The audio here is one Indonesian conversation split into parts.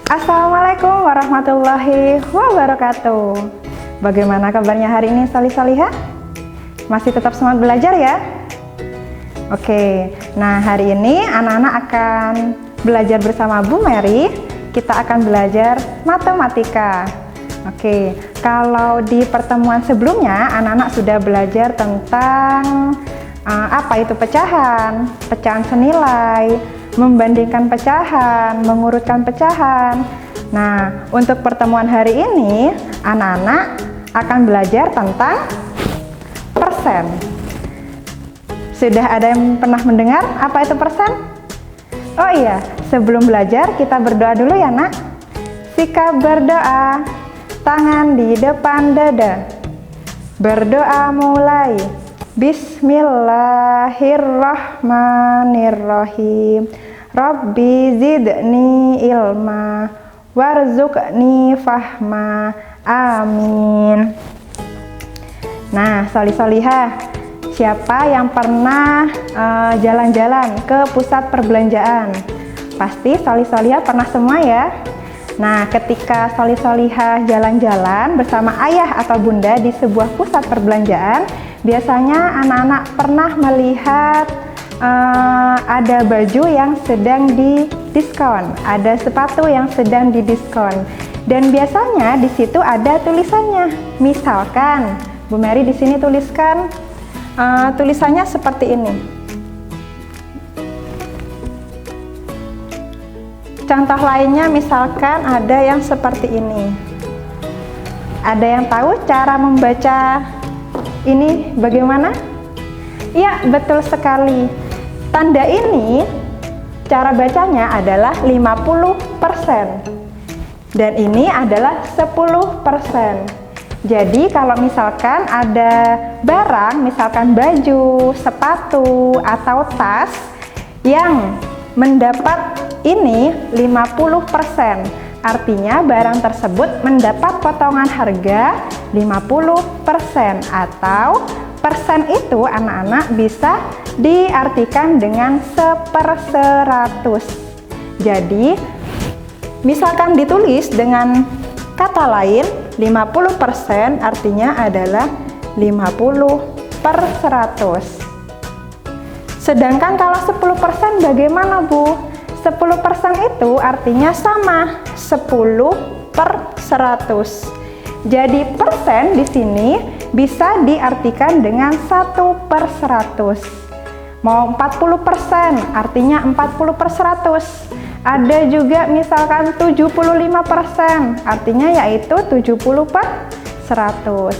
Assalamualaikum warahmatullahi wabarakatuh. Bagaimana kabarnya hari ini Salih-Salihah? Masih tetap semangat belajar ya? Oke, nah hari ini anak-anak akan belajar bersama Bu Mary. Kita akan belajar matematika. Oke, kalau di pertemuan sebelumnya anak-anak sudah belajar tentang apa itu pecahan, pecahan senilai, membandingkan pecahan, mengurutkan pecahan. Nah, untuk pertemuan hari ini, anak-anak akan belajar tentang persen. Sudah ada yang pernah mendengar apa itu persen? Oh iya, sebelum belajar kita berdoa dulu ya nak. Sikap berdoa, tangan di depan dada. Berdoa mulai. Bismillahirrahmanirrahim. Rabbi zidni ilma warzuqni fahma. Amin. Nah, Salih-Salihah, siapa yang pernah jalan-jalan ke pusat perbelanjaan? Pasti Salih-Salihah pernah semua ya. Nah, ketika Salih-Salihah jalan-jalan bersama ayah atau bunda di sebuah pusat perbelanjaan, biasanya anak-anak pernah melihat ada baju yang sedang didiskon, ada sepatu yang sedang didiskon, dan biasanya di situ ada tulisannya. Misalkan Bu Mary di sini tuliskan tulisannya seperti ini. Contoh lainnya misalkan ada yang seperti ini. Ada yang tahu cara membaca ini bagaimana? Ya, betul sekali. Tanda ini cara bacanya adalah 50%. Dan ini adalah 10%. Jadi kalau misalkan ada barang, misalkan baju, sepatu, atau tas yang mendapat ini 50%, artinya barang tersebut mendapat potongan harga 50%, atau persen itu anak-anak bisa diartikan dengan 1/100. Jadi misalkan ditulis dengan kata lain 50% artinya adalah 50/100. Sedangkan kalau 10% bagaimana Bu? 10% itu artinya sama, 10/100. Jadi persen di sini bisa diartikan dengan 1/100. Mau 40% artinya 40/100. Ada juga misalkan 75%, artinya yaitu 70/100.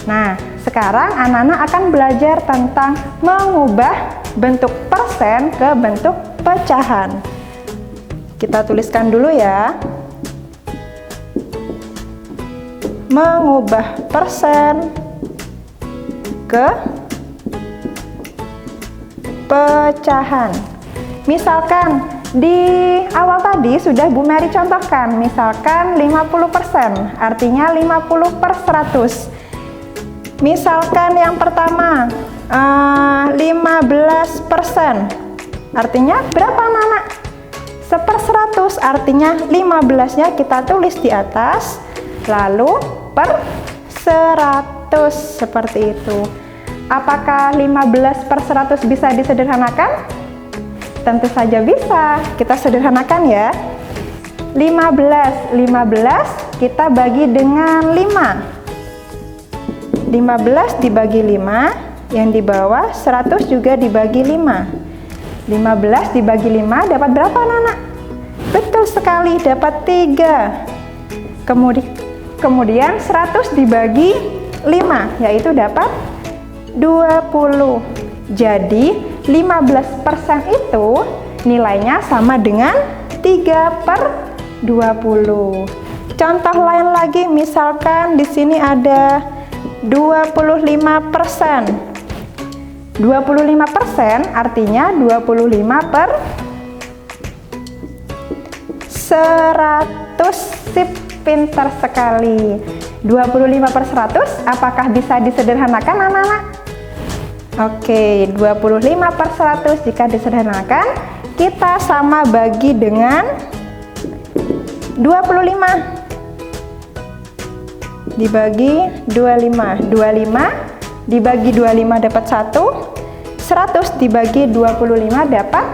Nah, sekarang anak-anak akan belajar tentang mengubah bentuk persen ke bentuk pecahan. Kita tuliskan dulu ya. Mengubah persen ke pecahan. Misalkan di awal tadi sudah Bu Mary contohkan, misalkan 50%, artinya 50/100. Misalkan yang pertama 15%, artinya berapa anak-anak? 1/100, artinya 15-nya kita tulis di atas, lalu per 100, seperti itu. Apakah 15/100 bisa disederhanakan? Tentu saja bisa. Kita sederhanakan ya. 15 kita bagi dengan 5. 15 dibagi 5, yang di bawah 100 juga dibagi 5. 15 dibagi 5 dapat berapa anak-anak? Betul sekali, dapat 3. Kemudian 100 dibagi 5, yaitu dapat 20. Jadi 15% itu nilainya sama dengan 3/20. Contoh lain lagi, misalkan di sini ada 25%. 25% artinya 25/100. Sip, pintar sekali. 25/100 apakah bisa disederhanakan anak-anak? Oke, 25/100 jika disederhanakan kita sama bagi dengan 25 dibagi 25. 25 dibagi 25 dapat 1. 100 dibagi 25 dapat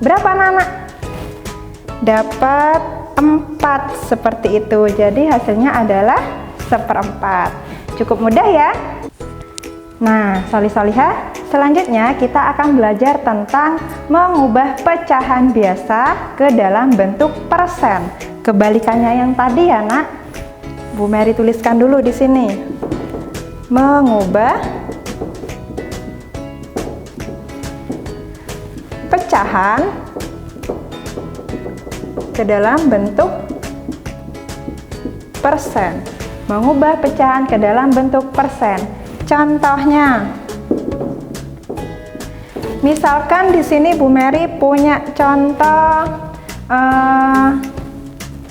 berapa anak-anak? Dapat 4, seperti itu. Jadi hasilnya adalah 1/4. Cukup mudah ya. Nah, solih-solihah, selanjutnya kita akan belajar tentang mengubah pecahan biasa ke dalam bentuk persen. Kebalikannya yang tadi ya, Nak. Bu Mary tuliskan dulu di sini. Mengubah pecahan ke dalam bentuk persen. Mengubah pecahan ke dalam bentuk persen. Contohnya, misalkan di sini Bu Mary punya contoh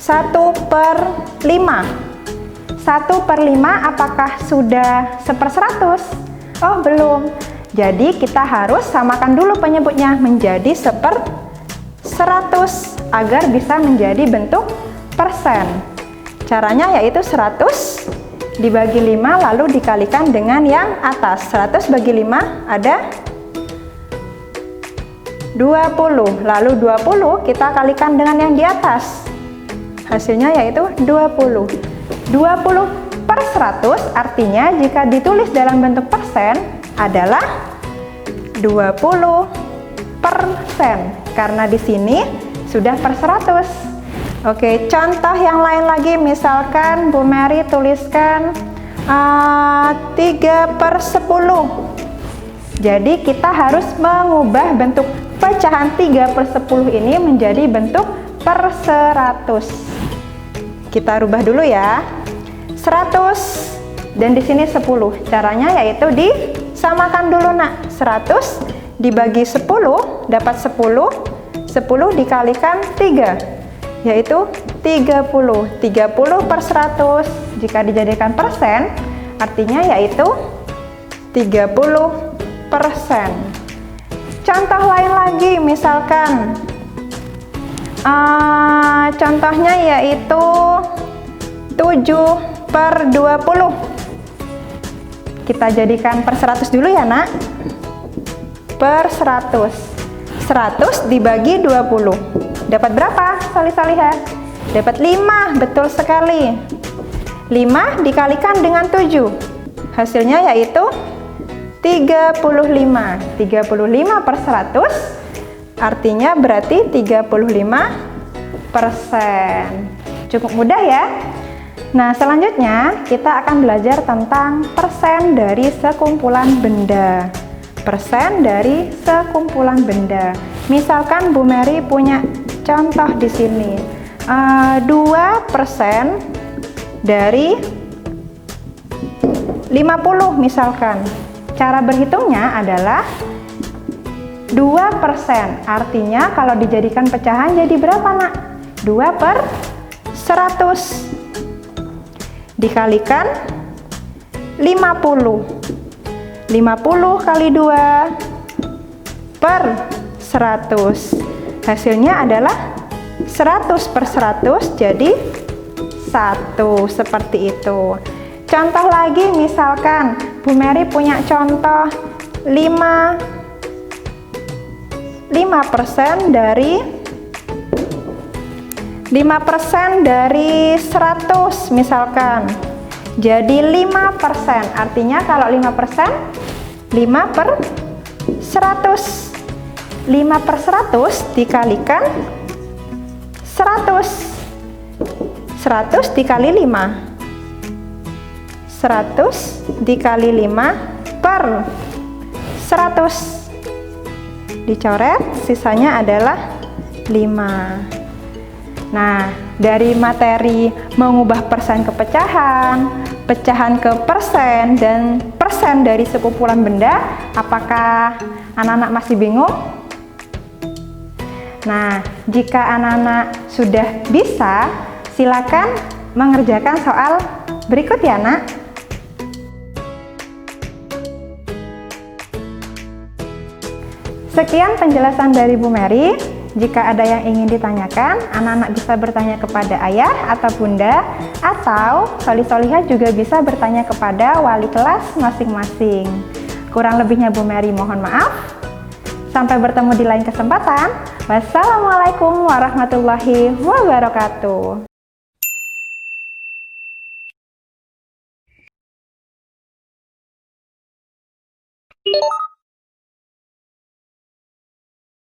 1/5. 1/5 apakah sudah 1/100? Oh, belum. Jadi kita harus samakan dulu penyebutnya menjadi 1/100 agar bisa menjadi bentuk persen. Caranya yaitu 100 dibagi 5 lalu dikalikan dengan yang atas. 100 bagi 5 ada 20. Lalu 20 kita kalikan dengan yang di atas. Hasilnya yaitu 20. 20/100 artinya jika ditulis dalam bentuk persen adalah 20%. Karena di sini sudah per 100. Oke, contoh yang lain lagi, misalkan Bu Mary tuliskan 3/10. Jadi kita harus mengubah bentuk pecahan 3/10 ini menjadi bentuk per 100. Kita rubah dulu ya. 100 dan di sini 10. Caranya yaitu disamakan dulu, Nak. 100 dibagi 10 dapat 10. 10 dikalikan 3. Yaitu 30. 30/100 jika dijadikan persen artinya yaitu 30%. Contoh lain lagi, misalkan contohnya yaitu 7/20. Kita jadikan per 100 dulu ya, Nak. Per 100. 100 dibagi 20. Dapat berapa, solih-solihah? Dapat 5, betul sekali. 5 dikalikan dengan 7. Hasilnya yaitu 35. 35/100 artinya berarti 35%. Cukup mudah ya. Nah, selanjutnya kita akan belajar tentang persen dari sekumpulan benda. Persen dari sekumpulan benda. Misalkan Bu Mary punya contoh di sini 2% dari 50 misalkan. Cara berhitungnya adalah 2%. Artinya kalau dijadikan pecahan jadi berapa, Nak? 2/100 dikalikan 50. 50 kali 2 per 100. Hasilnya adalah 100/100 jadi 1, seperti itu. Contoh lagi, misalkan Bu Mary punya contoh 5% dari 100 misalkan. Jadi 5%. Artinya kalau 5%, 5/100. 5/100 dikalikan 100. 100 dikali 5. 100 dikali 5 per 100. Dicoret, sisanya adalah 5. Nah, dari materi mengubah persen ke pecahan, pecahan ke persen, dan persen dari sekumpulan benda, apakah anak-anak masih bingung? Nah, jika anak-anak sudah bisa, silakan mengerjakan soal berikut ya, Nak. Sekian penjelasan dari Bu Mary. Jika ada yang ingin ditanyakan, anak-anak bisa bertanya kepada ayah atau bunda, atau soli-solihah juga bisa bertanya kepada wali kelas masing-masing. Kurang lebihnya Bu Mary mohon maaf. Sampai bertemu di lain kesempatan. Wassalamualaikum warahmatullahi wabarakatuh.